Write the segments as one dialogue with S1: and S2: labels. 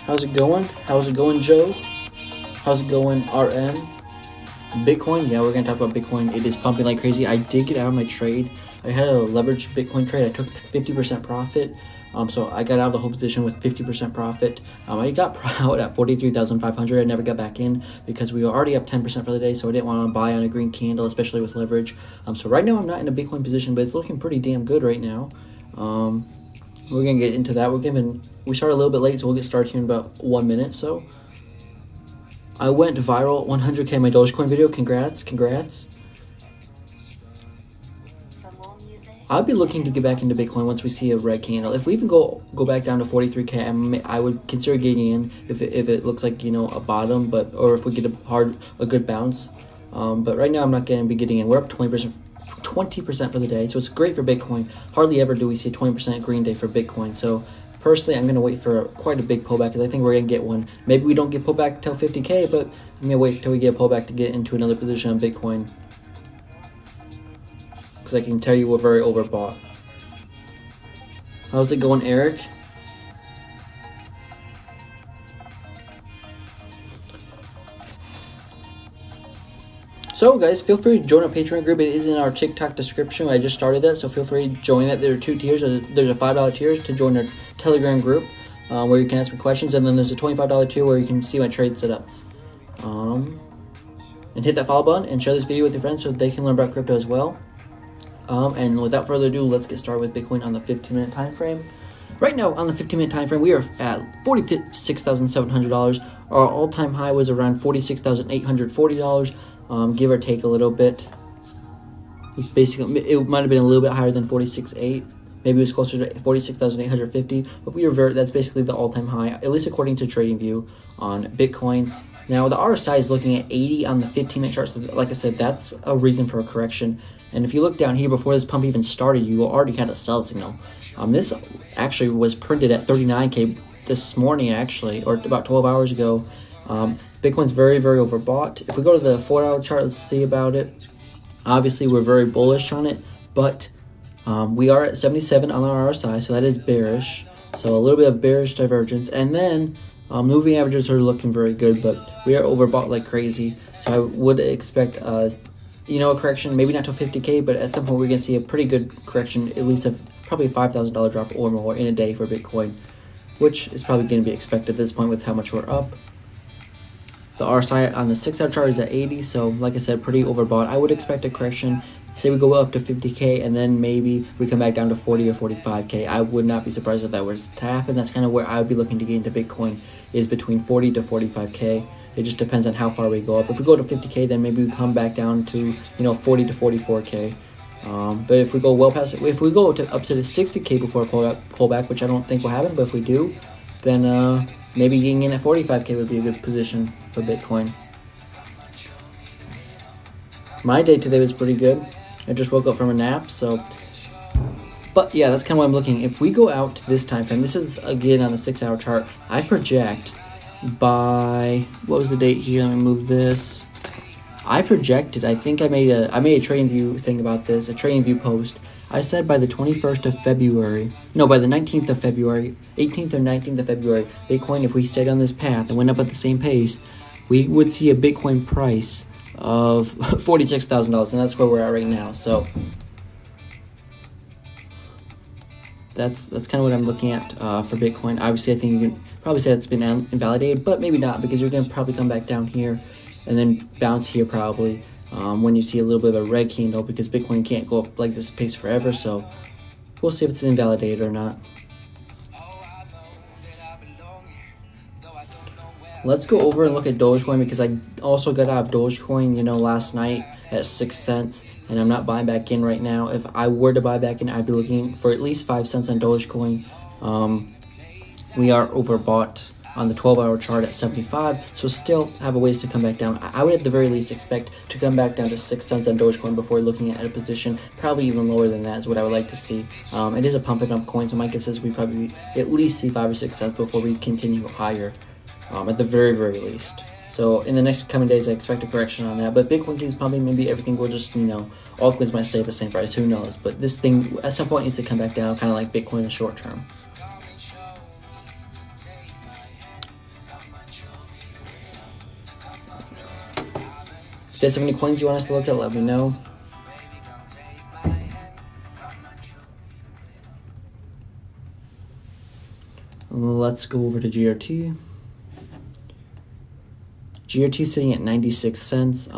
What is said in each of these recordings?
S1: How's it going? How's it going, Joe? How's it going, RM? Bitcoin? Yeah, we're going to talk about Bitcoin. It is pumping like crazy. I did get out of my trade. I had a leveraged Bitcoin trade. I took 50% profit. So I got out of the whole position with 50% profit. I got out at 43,500. I never got back in because we were already up 10% for the day, so I didn't want to buy on a green candle, especially with leverage. So right now I'm not in a Bitcoin position, but it's looking pretty damn good right now. We're gonna get into that. We started a little bit late, so we'll get started here in about 1 minute. So I went viral, 100K my Dogecoin video. Congrats. I'll be looking to get back into Bitcoin once we see a red candle. If we even go back down to 43K, I would consider getting in if it looks like, you know, a bottom, or if we get a good bounce. But right now I'm not going to be getting in. We're up 20% for the day, so it's great for Bitcoin. Hardly ever do we see a 20% green day for Bitcoin. So personally, I'm going to wait for quite a big pullback because I think we're going to get one. Maybe we don't get pullback till 50K, but I'm going to wait till we get a pullback to get into another position on Bitcoin. Because I can tell you we're very overbought. How's it going, Eric? So guys, feel free to join our Patreon group. It is in our TikTok description. I just started that, so feel free to join that. There are 2 tiers. There's a $5 tier to join our Telegram group where you can ask me questions, and then there's a $25 tier where you can see my trade setups. And hit that follow button and share this video with your friends so they can learn about crypto as well. And without further ado, let's get started with Bitcoin on the 15-minute time frame. Right now, on the 15-minute time frame, we are at $46,700. Our all-time high was around $46,840, give or take a little bit. It might have been a little bit higher than 46.8. Maybe it was closer to 46,850. But that's basically the all-time high, at least according to TradingView on Bitcoin. Now, the RSI is looking at 80 on the 15-minute chart. So, like I said, that's a reason for a correction. And if you look down here, before this pump even started, you already had a sell signal. This actually was printed at 39K this morning, actually, or about 12 hours ago. Bitcoin's very, very overbought. If we go to the 4-hour chart, let's see about it. Obviously, we're very bullish on it, but we are at 77 on our RSI, so that is bearish. So a little bit of bearish divergence. And then moving averages are looking very good, but we are overbought like crazy. So I would expect a correction, maybe not to 50K, but at some point we're going to see a pretty good correction, at least probably a $5,000 drop or more in a day for Bitcoin, which is probably going to be expected at this point with how much we're up. The RSI on the 6-hour chart is at 80, so like I said, pretty overbought. I would expect a correction. Say we go up to 50K and then maybe we come back down to 40 or 45K. I would not be surprised if that was to happen. That's kind of where I would be looking to get into Bitcoin, is between 40 to 45K. It just depends on how far we go up. If we go to 50K, then maybe we come back down to 40 to 44K. But if we go well past it, if we go up to the 60K before a pullback, which I don't think will happen, but if we do, then maybe getting in at 45K would be a good position for Bitcoin. My day today was pretty good. I just woke up from a nap, so. But yeah, that's kind of what I'm looking. If we go out to this time frame, this is again on the 6-hour chart. I project by, what was the date here? Let me move this. I projected, I think I made a TradingView thing about this, a TradingView post. I said by the 21st of February, no, by the 19th of February, 18th or 19th of February, Bitcoin, if we stayed on this path and went up at the same pace, we would see a Bitcoin price of $46,000, and that's where we're at right now. So that's kind of what I'm looking at for Bitcoin. Obviously, I think you can probably say it's been invalidated, but maybe not, because you're going to probably come back down here and then bounce here probably when you see a little bit of a red candle, because Bitcoin can't go up like this pace forever. So we'll see if it's invalidated or not. Let's go over and look at Dogecoin, because I also got out of Dogecoin, last night at 6 cents, and I'm not buying back in right now. If I were to buy back in, I'd be looking for at least 5 cents on Dogecoin. We are overbought on the 12-hour chart at 75, so still have a ways to come back down. I would at the very least expect to come back down to 6 cents on Dogecoin before looking at a position. Probably even lower than that is what I would like to see. It is a pumping up coin, so my guess is we probably at least see 5 or 6 cents before we continue higher. At the very, very least. So in the next coming days, I expect a correction on that. But Bitcoin keeps pumping. Maybe everything will just, all coins might stay at the same price. Who knows? But this thing at some point needs to come back down, kind of like Bitcoin in the short term. If you guys have any coins you want us to look at, let me know. Let's go over to GRT. GRT sitting at 96 cents.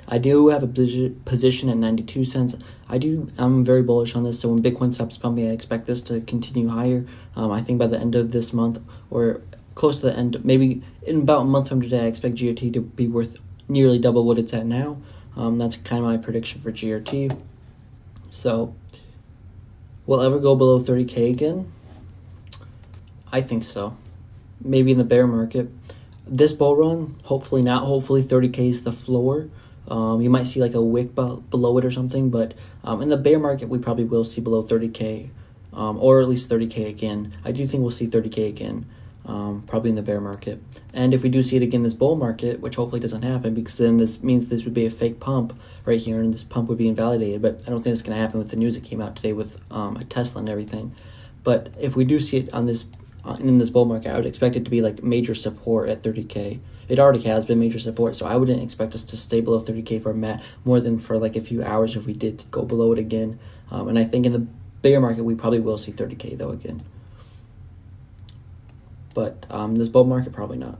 S1: I do have a position at 92 cents. I'm very bullish on this. So when Bitcoin stops pumping, I expect this to continue higher. I think by the end of this month, or close to the end, maybe in about a month from today, I expect GRT to be worth nearly double what it's at now. That's kind of my prediction for GRT. So will it ever go below 30K again? I think so. Maybe in the bear market. This bull run, hopefully not. Hopefully 30K is the floor. You might see like a wick below it or something, but in the bear market, we probably will see below 30K, or at least 30K again. I do think we'll see 30K again, probably in the bear market. And if we do see it again in this bull market, which hopefully doesn't happen, because then this means this would be a fake pump right here, and this pump would be invalidated. But I don't think it's going to happen with the news that came out today with a Tesla and everything. But if we do see it on this in this bull market, I would expect it to be like major support at 30K. It already has been major support, so I wouldn't expect us to stay below 30K for more than for like a few hours if we did go below it again. And I think in the bear market, we probably will see 30K though again. But this bull market, probably not.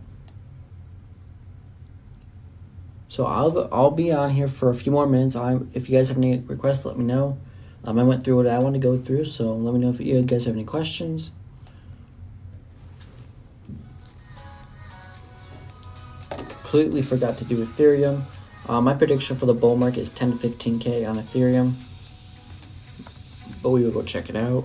S1: So I'll be on here for a few more minutes. If you guys have any requests, let me know. I went through what I want to go through, so let me know if you guys have any questions. Completely forgot to do Ethereum. My prediction for the bull market is 10 to 15K on Ethereum, but we will go check it out.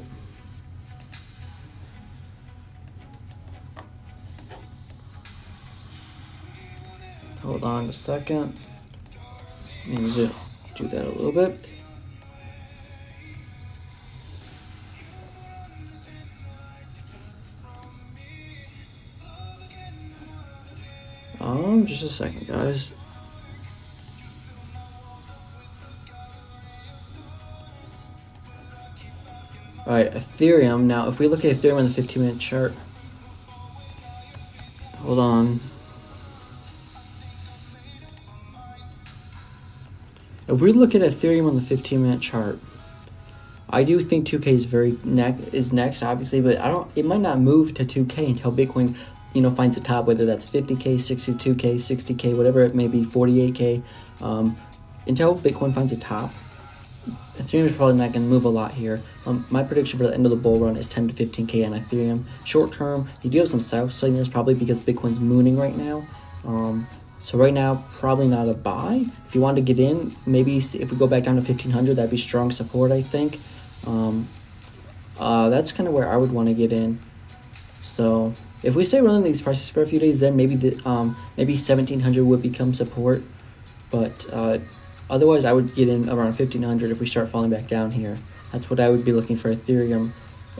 S1: Hold on a second. Let me just do that a little bit. Just a second, guys. Alright, Ethereum. Now, if we look at Ethereum on the 15-minute chart, hold on. If we look at Ethereum on the 15-minute chart, I do think 2K is next, obviously, but it might not move to 2K until Bitcoin, finds a top, whether that's 50K, 62K, 60K, whatever it may be, 48K. Until Bitcoin finds a top, Ethereum is probably not going to move a lot here. My prediction for the end of the bull run is 10 to 15K on Ethereum. Short term, you do have some south signals probably because Bitcoin's mooning right now. So right now, probably not a buy. If you want to get in, maybe if we go back down to 1500, that'd be strong support, I think. That's kind of where I would want to get in. So if we stay running these prices for a few days, then maybe maybe 1700 would become support. But otherwise, I would get in around 1500 if we start falling back down here. That's what I would be looking for Ethereum.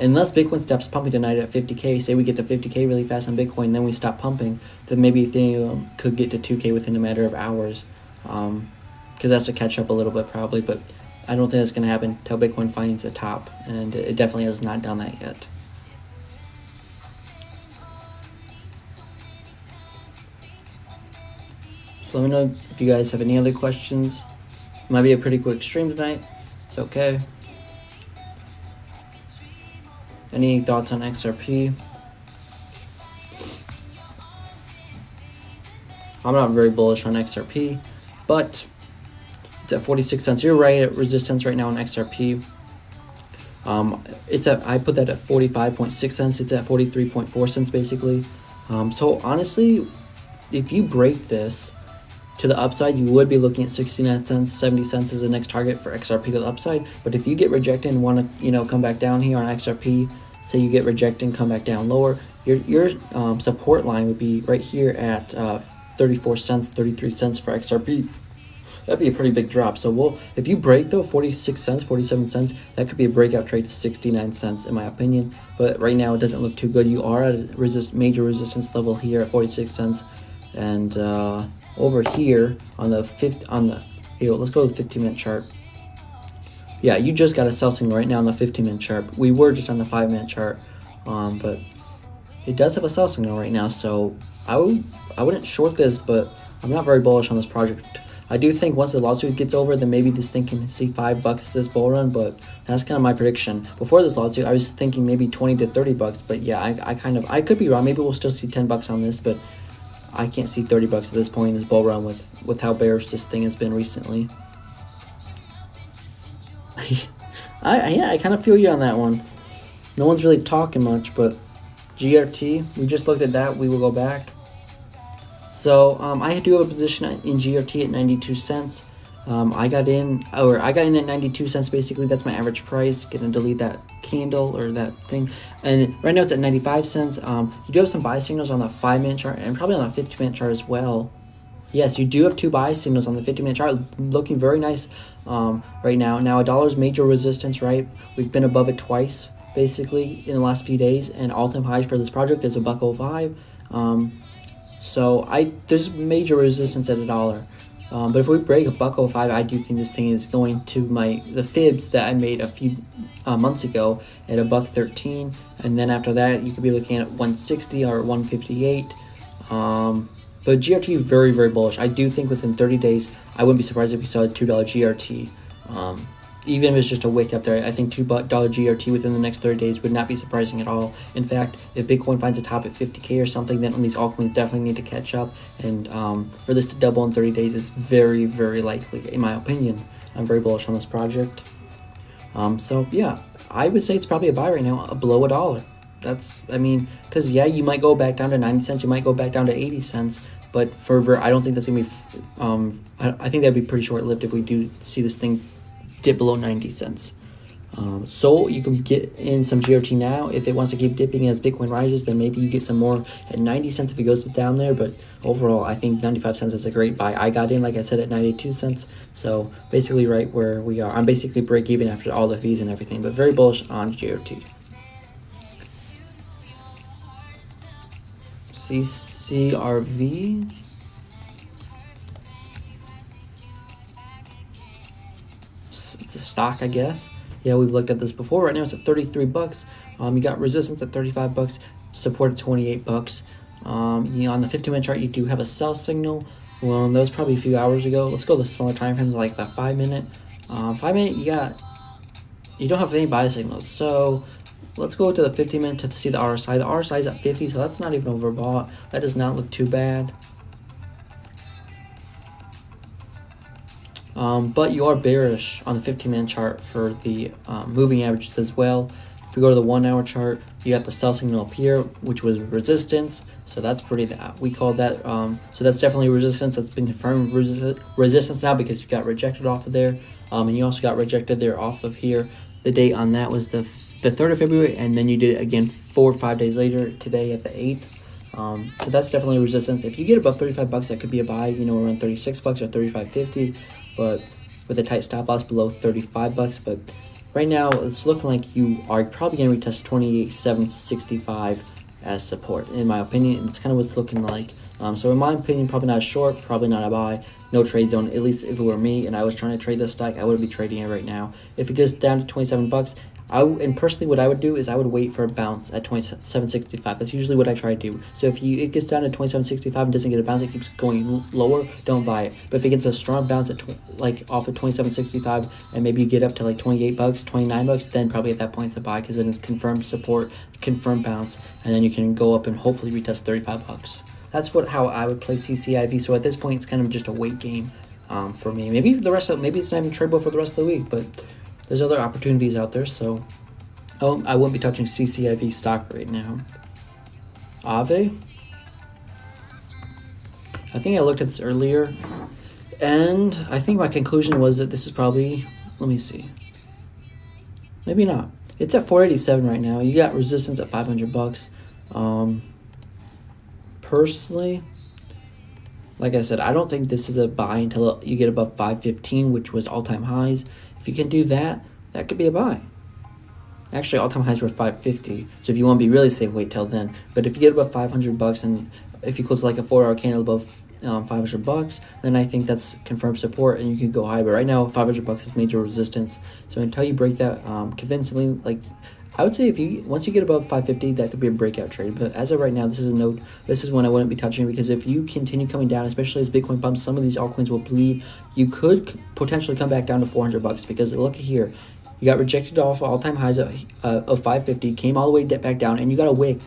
S1: Unless Bitcoin stops pumping tonight at 50K, say we get to 50K really fast on Bitcoin, then we stop pumping, then maybe Ethereum could get to 2K within a matter of hours. Because that's to catch up a little bit probably, but I don't think that's going to happen until Bitcoin finds a top, and it definitely has not done that yet. So let me know if you guys have any other questions. It might be a pretty quick stream tonight. It's okay. Any thoughts on XRP? I'm not very bullish on XRP, but it's at 46 cents. You're right at resistance right now on XRP. I put that at 45.6 cents. It's at 43.4 cents basically. So honestly, if you break this to the upside, you would be looking at 69 cents, 70 cents as the next target for XRP to the upside. But if you get rejected and want to, come back down here on XRP, say you get rejected and come back down lower, your support line would be right here at 34 cents, 33 cents for XRP. That'd be a pretty big drop. So if you break though 46 cents, 47 cents, that could be a breakout trade to 69 cents in my opinion. But right now it doesn't look too good. You are at a major resistance level here at 46 cents. And over here on the let's go to the 15-minute chart. Yeah, you just got a sell signal right now on the 15-minute chart. We were just on the 5-minute chart, but it does have a sell signal right now. So I wouldn't short this, but I'm not very bullish on this project. I do think once the lawsuit gets over, then maybe this thing can see $5 this bull run, but that's kind of my prediction. Before this lawsuit, I was thinking maybe 20 to 30 bucks, but yeah, I could be wrong. Maybe we'll still see 10 bucks on this, but I can't see 30 bucks at this point in this bull run with how bearish this thing has been recently. I kind of feel you on that one. No one's really talking much, but GRT, we just looked at that. We will go back. So I do have a position in GRT at 92 cents. I got in at 92 cents basically. That's my average price. Gonna delete that candle or that thing. And right now it's at 95 cents. You do have some buy signals on the 5-minute chart and probably on the 50-minute chart as well. Yes, you do have 2 buy signals on the 50-minute chart, looking very nice right now. Now a dollar's major resistance, right? We've been above it twice basically in the last few days, and all-time high for this project is $1.05. So there's major resistance at $1. But if we break $1.05, I do think this thing is going to the fibs that I made a few months ago at $1.13, and then after that you could be looking at 160 or 158. But GRT is very, very bullish. I do think within 30 days, I wouldn't be surprised if we saw a $2 GRT. Even if it's just a wick up there, I think $2 GRT within the next 30 days would not be surprising at all. In fact, if Bitcoin finds a top at 50K or something, then these altcoins definitely need to catch up. And for this to double in 30 days is very, very likely, in my opinion. I'm very bullish on this project. So yeah, I would say it's probably a buy right now, below $1. Because yeah, you might go back down to 90 cents, you might go back down to 80 cents, but I don't think that's gonna be. I think that'd be pretty short-lived if we do see this thing dip below 90 cents. So you can get in some GRT now. If it wants to keep dipping as Bitcoin rises, then maybe you get some more at 90 cents if it goes down there. But overall, I think 95 cents is a great buy. I got in, like I said, at 92 cents. So basically right where we are. I'm basically break even after all the fees and everything, but very bullish on GRT. CCRV. It's a stock, I guess. Yeah, we've looked at this before. Right now it's at 33 bucks. You got resistance at 35 bucks, support at 28 bucks. On the 15-minute chart, you do have a sell signal. Well, that was probably a few hours ago. Let's go to the smaller time frames, like the 5-minute. 5-minute, you don't have any buy signals. So let's go to the 50-minute to see the RSI. The RSI is at 50, so that's not even overbought. That does not look too bad. But you are bearish on the 15-minute chart for the moving averages as well. If we go to the 1-hour chart, you got the sell signal up here, which was resistance. So that's we call that, so that's definitely resistance. That's been confirmed resistance now because you got rejected off of there. And you also got rejected there off of here. The date on that was the 3rd of February, and then you did it again 4 or 5 days later, today at the 8th. So that's definitely resistance. If you get above 35 bucks, that could be a buy, around 36 bucks or 35.50, but with a tight stop loss below 35 bucks. But right now, it's looking like you are probably going to retest 28,765 as support, in my opinion. It's kind of what it's looking like. So in my opinion, probably not a short, probably not a buy, no trade zone. At least if it were me and I was trying to trade this stock, I would be trading it right now. If it goes down to 27 bucks, and personally what I would do is I would wait for a bounce at 27.65. That's usually what I try to do. So if it gets down to 27.65 and doesn't get a bounce, it keeps going lower, don't buy it. But if it gets a strong bounce at off of 27.65 and maybe you get up to like 28 bucks, 29 bucks, then probably at that point it's a buy, because then it's confirmed support, confirmed bounce, and then you can go up and hopefully retest 35 bucks. That's how I would play CCIV. So at this point, it's kind of just a wait game for me. Maybe it's not even tradable for the rest of the week, but there's other opportunities out there. So I wouldn't be touching CCIV stock right now. AAVE. I think I looked at this earlier, and I think my conclusion was that this is probably, let me see, maybe not. It's at 487 right now. You got resistance at 500 bucks. Personally, like I said, I don't think this is a buy until you get above 515, which was all-time highs. If you can do that, that could be a buy. Actually, all-time highs were 550, so if you want to be really safe, wait till then. But if you get above 500 bucks, and if you close like a 4-hour candle above 500 bucks, then I think that's confirmed support, and you can go high. But right now, 500 bucks is major resistance. So until you break that convincingly, like I would say once you get above 550, that could be a breakout trade. But as of right now, this is a note. This is one I wouldn't be touching, because if you continue coming down, especially as Bitcoin pumps, some of these altcoins will bleed. You could potentially come back down to $400, because look here, you got rejected off all-time highs of 550, came all the way back down, and you got a wick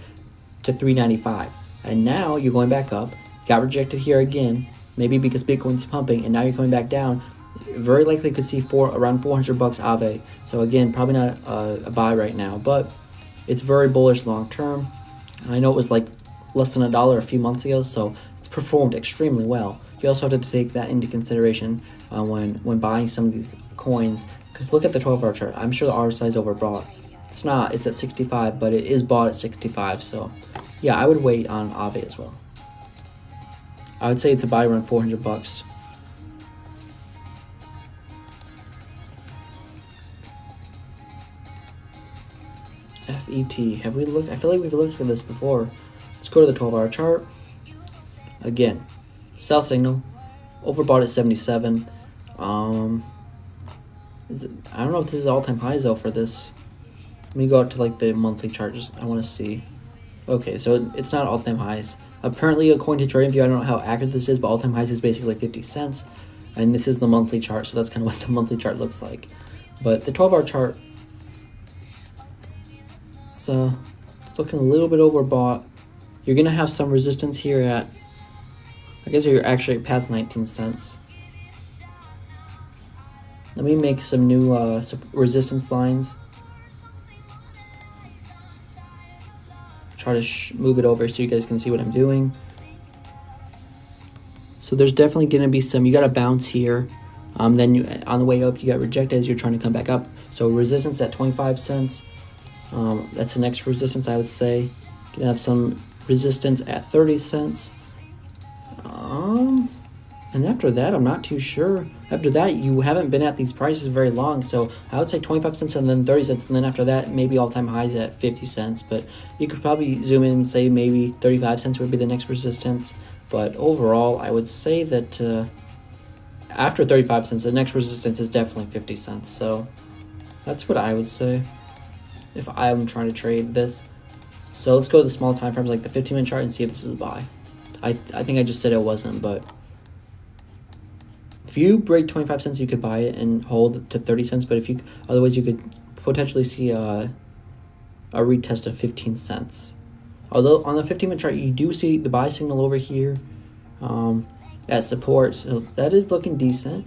S1: to 395, and now you're going back up. Got rejected here again, maybe because Bitcoin's pumping, and now you're coming back down. Very likely could see around $400 AAVE. So again, probably not a buy right now, but it's very bullish long term. I know it was like less than $1 a few months ago, so it's performed extremely well. You also have to take that into consideration when buying some of these coins, because look at the 12-hour chart. I'm sure the RSI is overbought. It's not. It's at 65, but it is bought at 65. So yeah, I would wait on AAVE as well. I would say it's a buy around $400. FET. Have we looked? I feel like we've looked at this before. Let's go to the 12-hour chart. Again, sell signal. Overbought at 77. I don't know if this is all-time highs though for this. Let me go out to like the monthly chart. I want to see. Okay, so it's not all-time highs. Apparently, according to TradingView, I don't know how accurate this is, but all-time highs is basically 50 cents. And this is the monthly chart, so that's kind of what the monthly chart looks like. But the 12-hour chart, it's looking a little bit overbought. You're going to have some resistance here at, I guess you're actually past 19 cents. Let me make some new resistance lines. Try to move it over so you guys can see what I'm doing. So there's definitely going to be some, you got to bounce here. Then on the way up, you got rejected as you're trying to come back up. So resistance at 25 cents. That's the next resistance, I would say. Gonna have some resistance at 30 cents. And after that, I'm not too sure. After that, you haven't been at these prices very long, so I would say 25 cents and then 30 cents, and then after that, maybe all-time highs at 50 cents. But you could probably zoom in and say maybe 35 cents would be the next resistance. But overall, I would say that after 35 cents, the next resistance is definitely 50 cents. So that's what I would say if I'm trying to trade this. So let's go to the small time frames, like the 15-minute chart, and see if this is a buy. I think I just said it wasn't, but if you break 25 cents, you could buy it and hold to 30 cents. But otherwise, you could potentially see a retest of 15 cents. Although on the 15-minute chart, you do see the buy signal over here at support, so that is looking decent.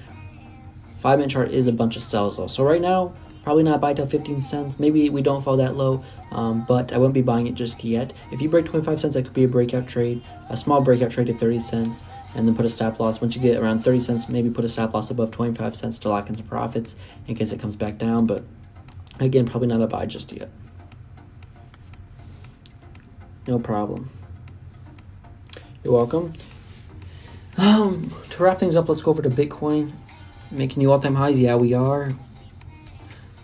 S1: 5-minute chart is a bunch of sells though. So right now, probably not buy till 15 cents. Maybe we don't fall that low, but I wouldn't be buying it just yet. If you break 25 cents, that could be a breakout trade, a small breakout trade at 30 cents, and then put a stop loss. Once you get around 30 cents, maybe put a stop loss above 25 cents to lock in some profits in case it comes back down. But again, probably not a buy just yet. No problem. You're welcome. To wrap things up, let's go over to Bitcoin. Making new all-time highs. Yeah, we are.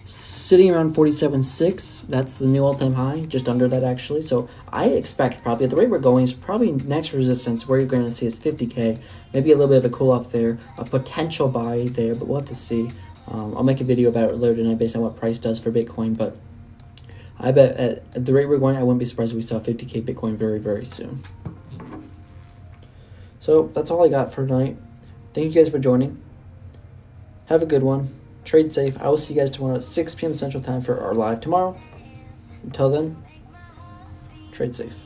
S1: Sitting around 47.6, that's the new all-time high, just under that actually. So I expect probably at the rate we're going is probably next resistance where you're going to see is 50K, maybe a little bit of a cool off there, a potential buy there, but we'll have to see. I'll make a video about it later tonight based on what price does for Bitcoin, but I bet at the rate we're going, I wouldn't be surprised if we saw 50K Bitcoin very, very soon. So that's all I got for tonight. Thank you guys for joining. Have a good one. Trade safe. I will see you guys tomorrow at 6 p.m. Central Time for our live tomorrow. Until then, trade safe.